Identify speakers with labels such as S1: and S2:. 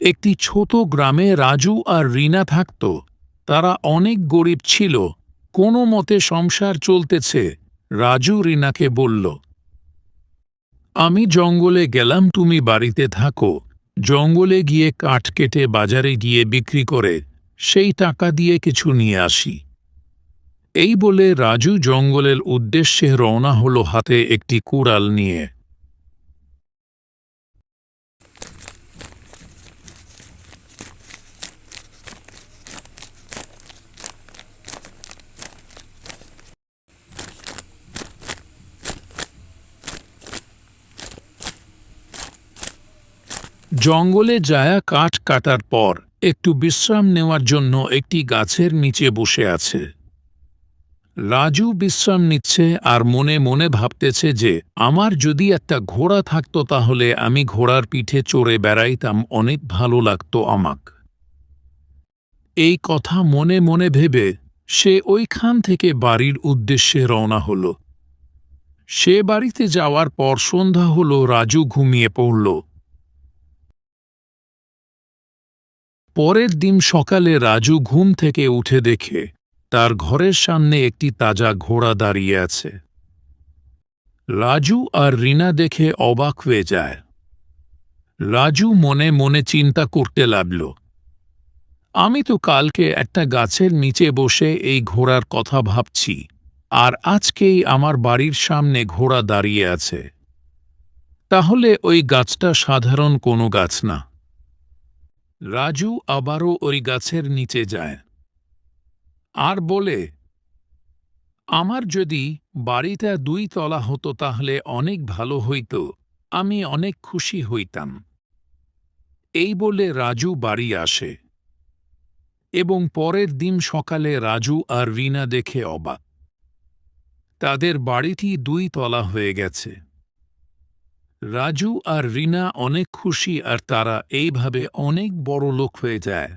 S1: একটি ছোট গ্রামে রাজু আর রিনা থাকত। তারা অনেক গরিব ছিল, কোনো মতে সংসার চলতেছে। রাজু রিনাকে বলল, আমি জঙ্গলে গেলাম, তুমি বাড়িতে থাকো। জঙ্গলে গিয়ে কাঠ কেটে বাজারে গিয়ে বিক্রি করে সেই টাকা দিয়ে কিছু নিয়ে আসি। এই বলে রাজু জঙ্গলের উদ্দেশ্যে রওনা হলো, হাতে একটি কুড়াল নিয়ে। জঙ্গলে যায়া কাঠ কাটার পর একটু বিশ্রাম নেওয়ার জন্য একটি গাছের নিচে বসে আছে। রাজু বিশ্রাম নিচ্ছে আর মনে মনে ভাবতেছে যে আমার যদি একটা ঘোড়া থাকতো তাহলে আমি ঘোড়ার পিঠে চড়ে বেড়াইতাম, অনেক ভালো লাগতো আমাক। এই কথা মনে মনে ভেবে সে ওইখান থেকে বাড়ির উদ্দেশ্যে রওনা হল। সে বাড়িতে যাওয়ার পর সন্ধ্যা হল, রাজু ঘুমিয়ে পড়ল। পরের দিন সকালে রাজু ঘুম থেকে উঠে দেখে তার ঘরের সামনে একটি তাজা ঘোড়া দাঁড়িয়ে আছে। রাজু আর রিনা দেখে অবাক হয়ে যায়। রাজু মনে মনে চিন্তা করতে লাগল, আমি তো কালকে একটা গাছের নিচে বসে এই ঘোড়ার কথা ভাবছি, আর আজকেই আমার বাড়ির সামনে ঘোড়া দাঁড়িয়ে আছে। তাহলে ওই গাছটা সাধারণ কোনো গাছ না। রাজু আবারও ওই গাছের নিচে যায় আর বলে, আমার যদি বাড়িটা 2 তলা হতো তাহলে অনেক ভালো হইত, আমি অনেক খুশি হইতাম। এই বলে রাজু বাড়ি আসে এবং পরের দিন সকালে রাজু আর রিনা দেখে অবাক। তাদের বাড়িটি 2 তলা হয়ে গেছে। রাজু আর রিনা অনেক খুশি আর তারা এইভাবে অনেক বড় লোক হয়ে যায়।